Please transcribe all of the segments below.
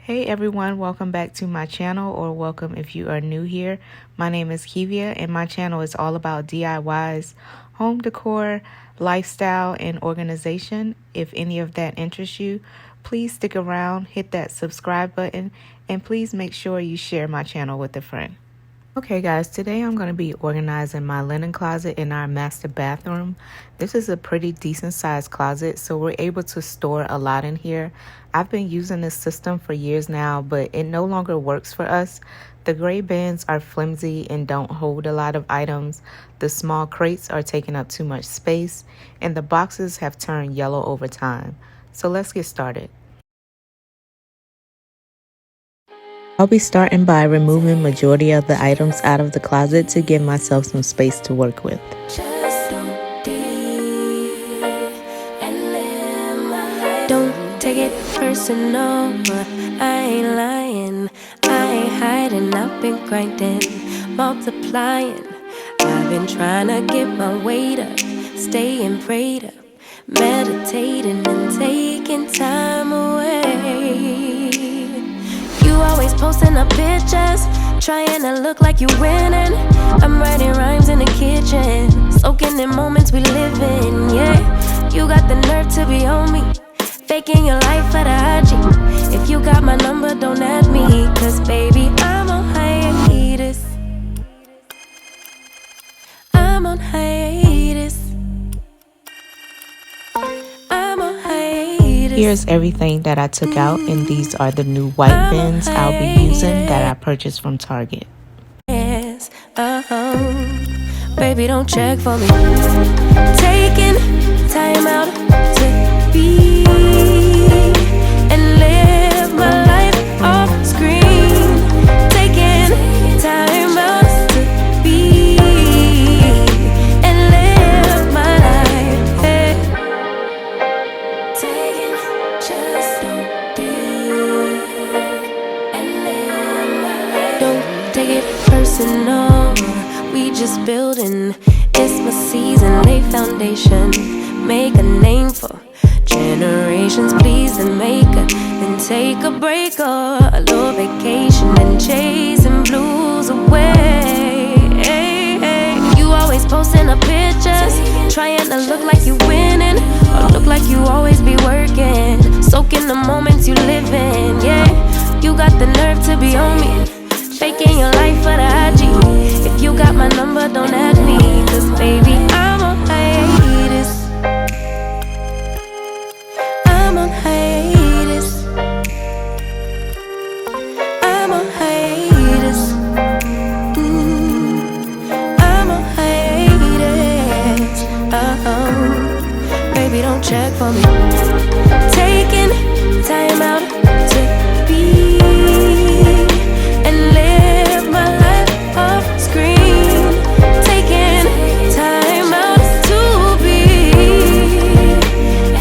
Hey everyone, welcome back to my channel, or welcome if you are new here. My name is Kivia and my channel is all about DIYs, home decor, lifestyle, and organization. If any of that interests you, please stick around, hit that subscribe button, and please make sure you share my channel with a friend. Okay guys, today I'm going to be organizing my linen closet in our master bathroom. This is a pretty decent sized closet, so we're able to store a lot in here. I've been using this system for years now, but it no longer works for us. The gray bins are flimsy and don't hold a lot of items. The small crates are taking up too much space, and the boxes have turned yellow over time. So let's get started. I'll be starting by removing majority of the items out of the closet to give myself some space to work with. Don't take it personal, I ain't lying, I ain't hiding, I've been grinding, multiplying. I've been trying to get my weight up, staying prayed up, meditating and taking time away. You always posting up pictures, trying to look like you winning. I'm writing rhymes in the kitchen, soaking in moments we live in, yeah. You got the nerve to be on me, faking your life for the IG. If you got my number, don't add me, cause baby, I'm on hiatus. I'm on hiatus. I'm on hiatus. Here's everything that I took out, and these are the new white bins I'll be using that I purchased from Target. Yes, baby, don't check for me. Taking time out to be and live my life off screen. Taking time out to be and live my life. Hey. Taking just don't be and live my life. Don't take it personal, we just building. It's my season, lay foundation, make a name for generations. Please and make a, then take a break or a little vacation and chasing blues away. Hey, hey. You always posting up pictures, trying to look like you winning, or look like you always be working, soaking the moments you live in, yeah. You got the nerve to be on me, faking your life for the IG. If you got my number, don't add me, cause baby, I'm on hiatus. I'm on hiatus. I'm on hiatus. I'm on hiatus. Baby, don't check for me. Taking time out to be and live my life off screen. Taking time out to be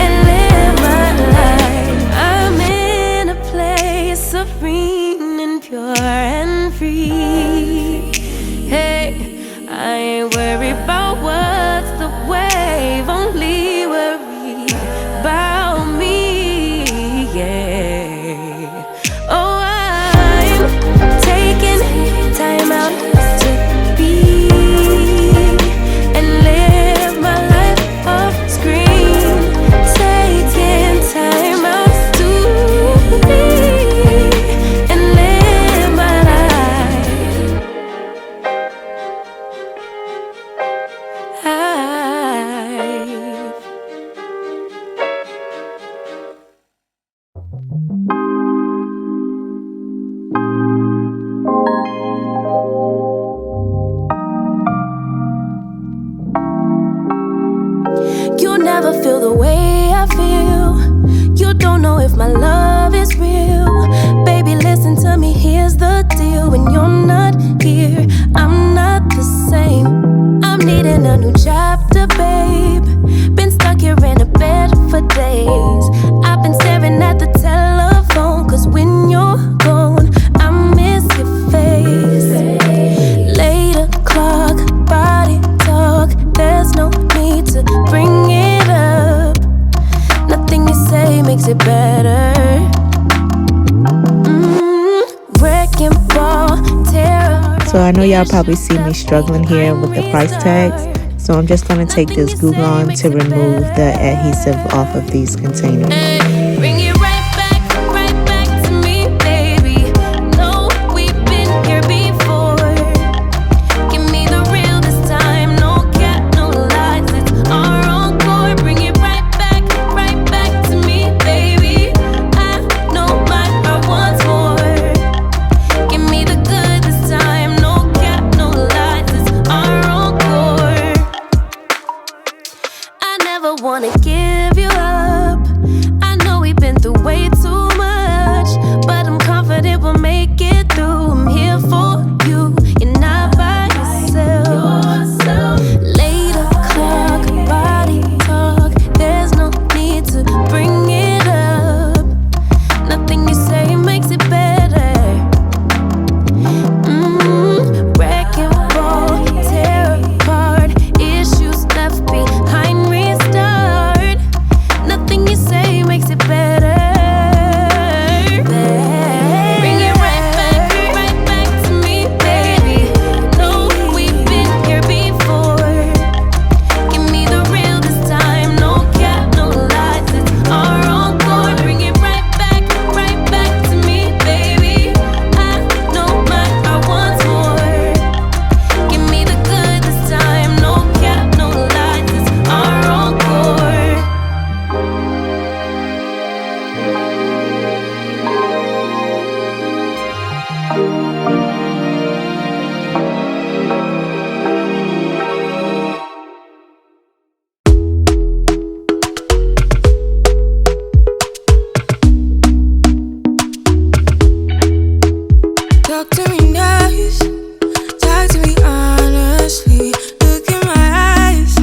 and live my life. I'm in a place serene and pure and free. Hey, I ain't worried about what's the wave, only worry about Also, I know y'all probably see me struggling here with the price tags, so I'm just going to take this glue gun to remove the adhesive off of these containers. Bring it right back to me, baby. No, we've been here before. Give me the real this time, no cap, no lies. It's our encore. Bring it right back to me, baby. I know my heart wants more. Give me the good this time, no cap, no lies. It's our encore. I never wanna give you up. I know we've been through way too much, but I'm confident we'll make it through. I'm here for you, you're not by yourself. Later clock, body talk. There's no need to bring it up. Nothing you say makes it better. Wrecking ball, tear apart. Issues left behind, restart. Nothing you say makes it better. Bring it right back to me, baby. No, we've been here before. Give me the real this time, no cap, no lies. It's our encore. Bring it right back to me, baby. I know my heart wants more. Give me the good this time, no cap, no lies. It's our encore. Talk to me nice, talk to me honestly. Look in my eyes,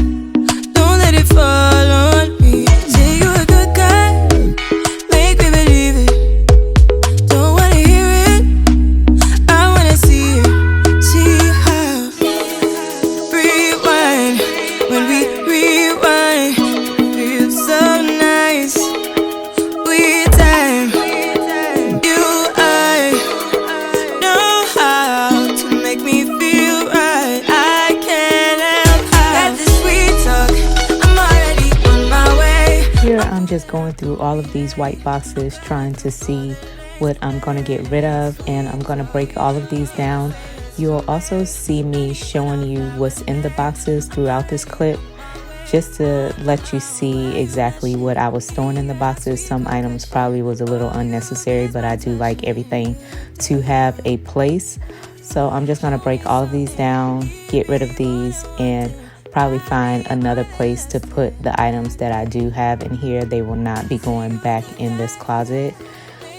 don't let it fall on me. Say you a good guy, make me believe it. Don't wanna hear it, I wanna see it. See how. Rewind, when we rewind, feels so nice. We time, you I know how to make me feel right. I can't help how. Got this sweet talk, I'm already on my way. Here I'm just going through all of these white boxes trying to see what I'm going to get rid of, and I'm going to break all of these down. You'll also see me showing you what's in the boxes throughout this clip, just to let you see exactly what I was throwing in the boxes. Some items probably was a little unnecessary, but I do like everything to have a place. So I'm just going to break all of these down, get rid of these, and probably find another place to put the items that I do have in here. They will not be going back in this closet.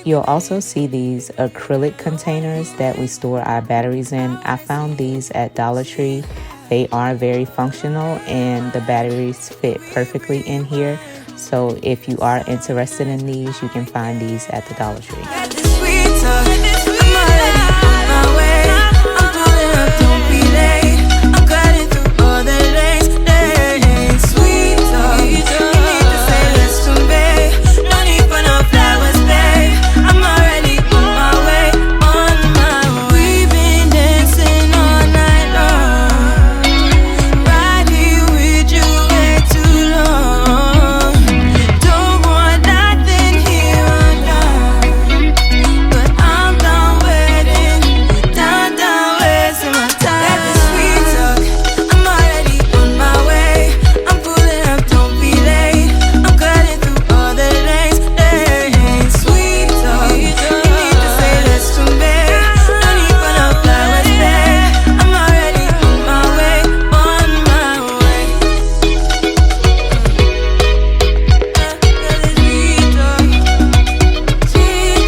You'll also see these acrylic containers that we store our batteries in. I found these at Dollar Tree. They are very functional and the batteries fit perfectly in here. So if you are interested in these, you can find these at the Dollar Tree. Got this sweet talk, I'm already on my way. I'm pulling up, don't be late. I'm cutting through all the lanes. Sweet talk, you need to say let's convey. No need for no flowers, babe. I'm already on my way, on my way. We've been dancing all night long, right here with you way too long. Don't want nothing here or now, but I'm done waiting, done wasting my time. Got this sweet talk, I'm already on my way. I'm pulling up, don't be late. I'm cutting through all the lanes. Sweet talk, you need to say let's convey. No need for no flowers, babe. I'm already on my way, on my way. Sweet talk, sweet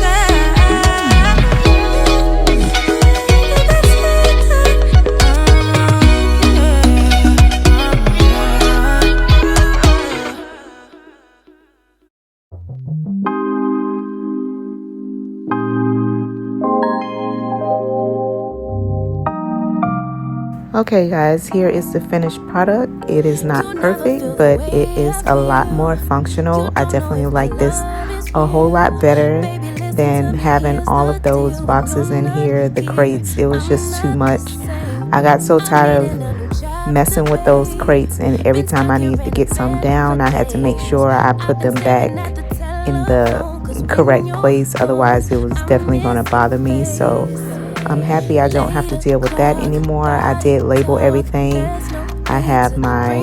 Okay guys, here is the finished product. It is not perfect, but it is a lot more functional. I definitely like this a whole lot better Then having all of those boxes in here, the crates, it was just too much. I got so tired of messing with those crates, and every time I needed to get some down, I had to make sure I put them back in the correct place. Otherwise, it was definitely going to bother me. So I'm happy I don't have to deal with that anymore. I did label everything. I have my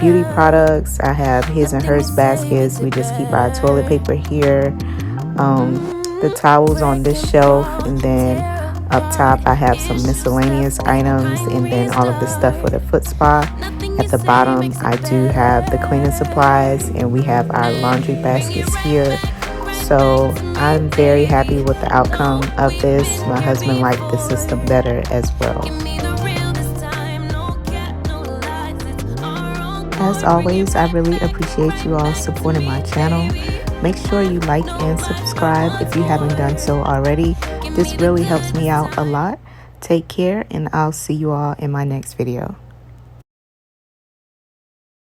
beauty products. I have his and hers baskets. We just keep our toilet paper here. The towels on this shelf, and then up top I have some miscellaneous items, and then all of the stuff for the foot spa. At the bottom I do have the cleaning supplies, and we have our laundry baskets here. So I'm very happy with the outcome of this. My husband liked the system better as well. As always, I really appreciate you all supporting my channel. Make sure you like and subscribe if you haven't done so already. This really helps me out a lot. Take care, and I'll see you all in my next video.